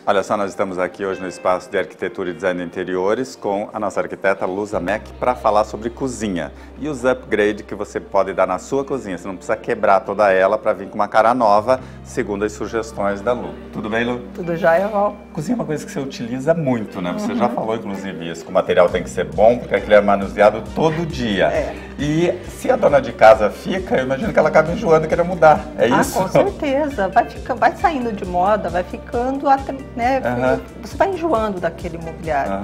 Olha só, nós estamos aqui hoje no Espaço de Arquitetura e Design de Interiores com a nossa arquiteta Luza Meck para falar sobre cozinha e os upgrades que você pode dar na sua cozinha. Você não precisa quebrar toda ela para vir com uma cara nova, segundo as sugestões da Lu. Tudo bem, Lu? Tudo jóia, Val. Cozinha é uma coisa que você utiliza muito, né? Você já falou, inclusive, isso, que o material tem que ser bom, porque aquele é manuseado todo dia. E se a dona de casa fica, eu imagino que ela acaba enjoando e quer mudar. É isso? Com certeza. Vai saindo de moda, vai ficando, né? Você vai enjoando daquele mobiliário.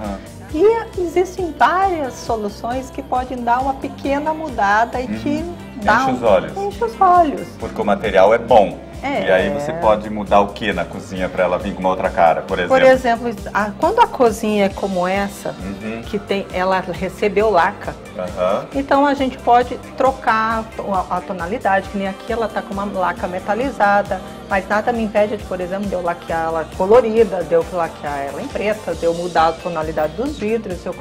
E existem várias soluções que podem dar uma pequena mudada e que dá enche os olhos. Porque o material é bom. E aí você pode mudar o que na cozinha para ela vir com uma outra cara, por exemplo? Por exemplo, quando a cozinha é como essa, que ela recebeu laca, então a gente pode trocar a tonalidade, que nem aqui ela está com uma laca metalizada, mas nada me impede de, por exemplo, de eu laquear ela colorida, de eu laquear ela em preta, de eu mudar a tonalidade dos vidros, de eu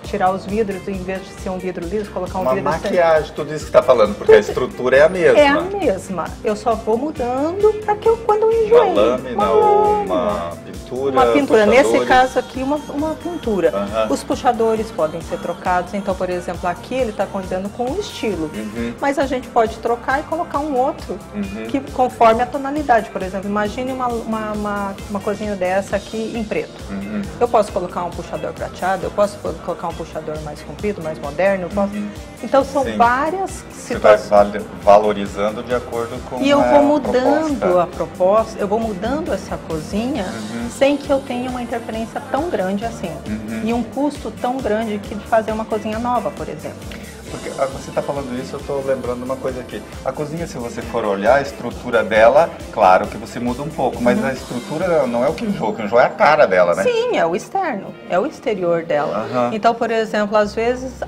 tirar os vidros, em vez de ser um vidro liso, colocar um vidro... Uma maquiagem, tudo isso que você está falando, porque a estrutura é a mesma. É a mesma. Eu só vou mudando para que quando eu enjoei. Uma lâmina ou uma pintura? Uma pintura. Nesse caso aqui, uma pintura. Os puxadores podem ser trocados. Então, por exemplo, aqui ele está condizendo com um estilo. Mas a gente pode trocar e colocar um outro, que conforme a tonalidade. Por exemplo, imagine uma cozinha dessa aqui em preto. Eu posso colocar um puxador prateado, eu posso colocar um puxador mais comprido, mais moderno. Eu posso... Então, são várias situações. Você vai valorizando de acordo com E eu vou mudando a proposta, eu vou mudando essa cozinha sem que eu tenha uma interferência tão grande assim. E um custo tão grande de fazer uma cozinha nova, por exemplo. Porque você está falando isso, eu estou lembrando uma coisa aqui. A cozinha, se você for olhar a estrutura dela, claro que você muda um pouco, mas a estrutura não é o que enjoa é a cara dela, né? Sim, é o externo, é o exterior dela. Então, por exemplo, às vezes,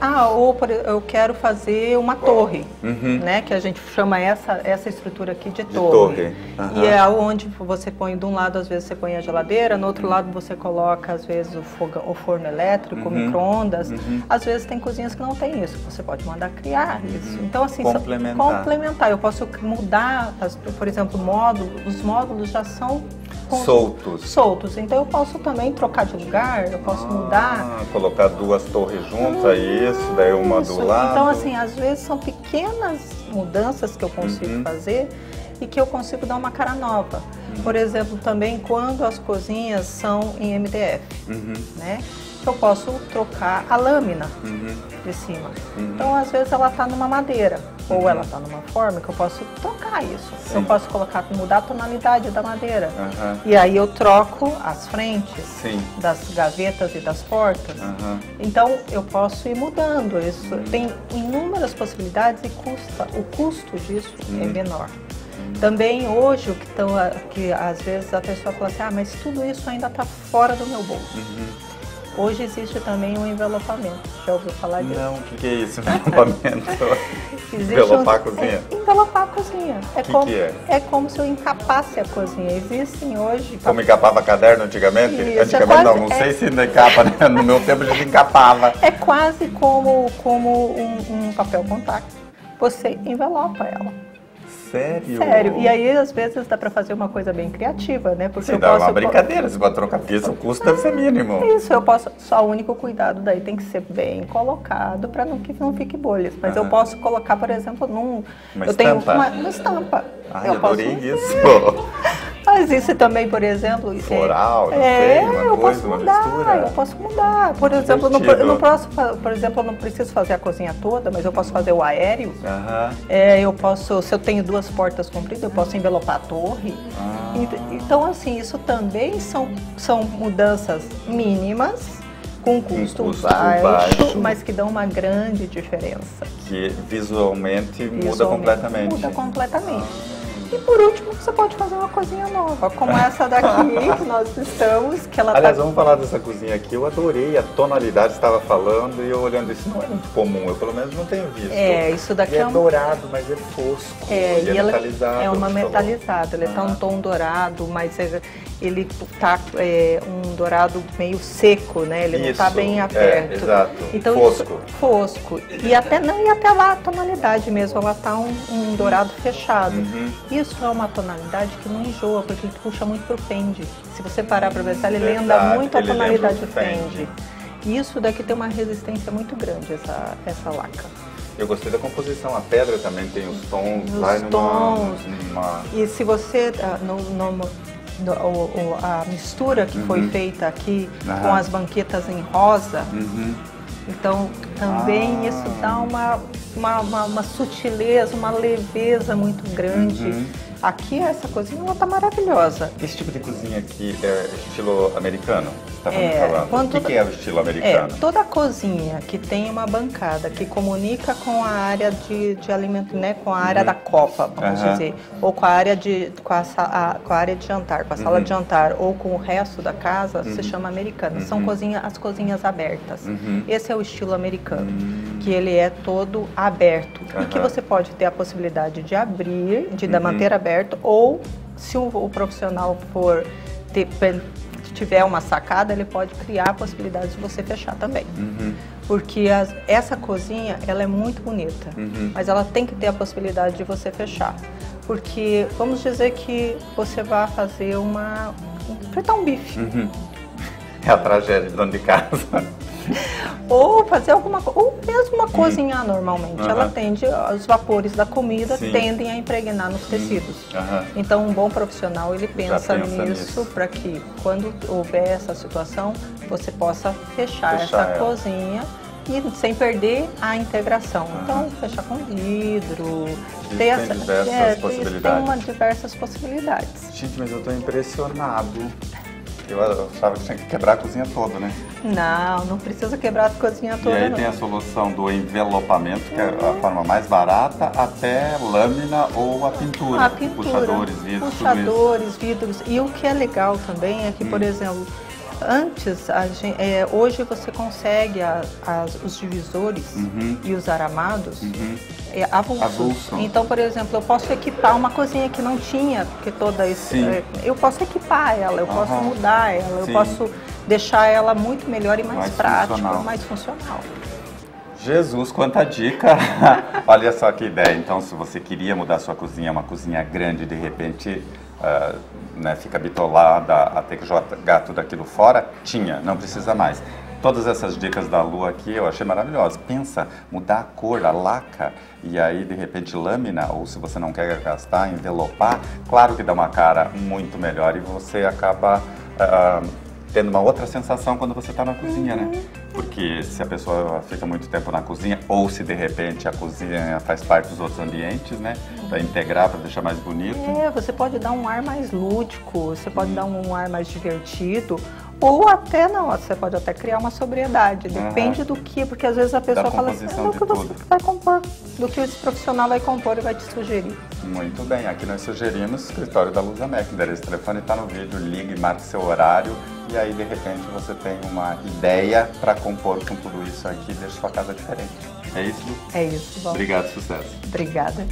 eu quero fazer uma torre, né? Que a gente chama essa estrutura aqui de torre. E é onde você põe, de um lado, às vezes você põe a geladeira, no outro lado você coloca, às vezes, o forno elétrico, o micro-ondas. Às vezes tem cozinhas que não tem isso, você pode mandar criar isso. Então, assim, complementar. Eu posso mudar, por exemplo, os módulos já são soltos. Então, eu posso também trocar de lugar, eu posso mudar. Colocar duas torres juntas, daí uma do lado. Então, assim, às vezes são pequenas mudanças que eu consigo fazer e que eu consigo dar uma cara nova. Por exemplo, também quando as cozinhas são em MDF, né? Eu posso trocar a lâmina de cima. Então, às vezes, ela está numa madeira, ou ela está numa forma que eu posso trocar isso. Eu posso mudar a tonalidade da madeira. E aí eu troco as frentes das gavetas e das portas. Então, eu posso ir mudando isso. Tem inúmeras possibilidades e o custo disso é menor. Também hoje, que às vezes a pessoa fala assim, mas tudo isso ainda está fora do meu bolso. Hoje existe também um envelopamento. Já ouviu falar disso? Não, o que é isso, envelopamento? Envelopar a cozinha? Envelopar a cozinha. É como se eu encapasse a cozinha. Existem hoje... Como encapava caderno antigamente? Antigamente não sei se ainda encapa, né? No meu tempo a gente encapava. É quase como um papel contact. Você envelopa ela. Sério? E aí, às vezes, dá pra fazer uma coisa bem criativa, né? Porque dá uma brincadeira, você pode trocar isso, o custo deve ser mínimo. Isso, só o único cuidado daí tem que ser bem colocado para que não fique bolhas. Mas eu posso colocar, por exemplo, uma estampa. Uma estampa. Eu adorei isso. Mas isso também, por exemplo... Floral, eu posso mudar. Por exemplo, eu não preciso fazer a cozinha toda, mas eu posso fazer o aéreo. Se eu tenho duas portas compridas, eu posso envelopar a torre. Então, assim, isso também são mudanças mínimas, com custo baixo, mas que dão uma grande diferença. Que visualmente muda completamente. Muda completamente. E por último, você pode fazer uma cozinha nova, como essa daqui que nós estamos, que ela Aliás, vamos falar dessa cozinha aqui. Eu adorei a tonalidade que você estava falando e eu olhando isso não é muito comum, eu pelo menos não tenho visto. Isso daqui é dourado, mas é fosco. E é metalizado. É uma metalizada, ele tá um tom dourado, mas ele tá um dourado meio seco, né? Ele não tá bem aberto. Exato. Então, fosco. E até lá a tonalidade mesmo, ela tá um dourado fechado. Isso é uma tonalidade tonalidade que não enjoa, porque ele puxa muito pro Fendi. Se você parar para pensar, ele Verdade, lembra muito a ele tonalidade lembra o Fendi. E isso daqui tem uma resistência muito grande, essa laca. Eu gostei da composição, a pedra também tem os tons, Os E se você, a mistura que foi feita aqui com as banquetas em rosa, então também isso dá uma sutileza, uma leveza muito grande. Aqui essa cozinha ela tá maravilhosa. Esse tipo de cozinha aqui é estilo americano? Você estava me falando. O que é o estilo americano? Toda cozinha que tem uma bancada que comunica com a área de alimento, né, com a área da copa, vamos dizer, ou com a área com a área de jantar, com a sala de jantar, ou com o resto da casa, se chama americana. São as cozinhas abertas. Esse é o estilo americano, que ele é todo aberto e que você pode ter a possibilidade de abrir, de manter aberto, ou se o profissional tiver uma sacada, ele pode criar a possibilidade de você fechar também. Porque essa cozinha, ela é muito bonita, mas ela tem que ter a possibilidade de você fechar. Porque vamos dizer que você vai fazer fritar um bife. É a tragédia de dono de casa. Ou fazer alguma coisa, ou mesmo uma cozinhar normalmente. Ela tende, os vapores da comida tendem a impregnar nos tecidos. Então um bom profissional, ele pensa nisso para que quando houver essa situação, você possa fechar essa cozinha e sem perder a integração. Então fechar com vidro, tem diversas possibilidades. Tem diversas possibilidades. Gente, mas eu estou impressionado. Eu achava que tinha que quebrar a cozinha toda, né? Não precisa quebrar a cozinha toda. E aí tem a solução do envelopamento, que é a forma mais barata, até lâmina ou a pintura. Puxadores, vidros. Puxadores, vidros. E o que é legal também é que, por exemplo, antes, hoje você consegue os divisores e os aramados avulsos. Então, por exemplo, eu posso equipar uma cozinha que não tinha, porque eu posso equipar ela, eu posso mudar ela, eu posso deixar ela muito melhor e mais prática, mais funcional. Jesus, quanta dica! Olha só que ideia. Então, se você queria mudar sua cozinha, uma cozinha grande, de repente fica bitolada a ter que jogar tudo aquilo fora, não precisa mais. Todas essas dicas da Lu aqui eu achei maravilhosas. Pensa, mudar a cor, a laca, e aí de repente lâmina, ou se você não quer gastar, envelopar, claro que dá uma cara muito melhor e você acaba tendo uma outra sensação quando você está na cozinha, né? Porque se a pessoa fica muito tempo na cozinha, ou se de repente a cozinha faz parte dos outros ambientes, né? Para integrar, para deixar mais bonito. Você pode dar um ar mais lúdico, você pode dar um ar mais divertido, ou até você pode até criar uma sobriedade, depende do que, porque às vezes a pessoa fala assim, do que você vai compor, do que esse profissional vai compor e vai te sugerir. Muito bem, aqui nós sugerimos o escritório da Luza Mec, o endereço de telefone está no vídeo, ligue, marque seu horário e aí de repente você tem uma ideia para compor com tudo isso aqui e deixa sua casa diferente. É isso, Lu? É isso, bom. Obrigado, sucesso. Obrigada.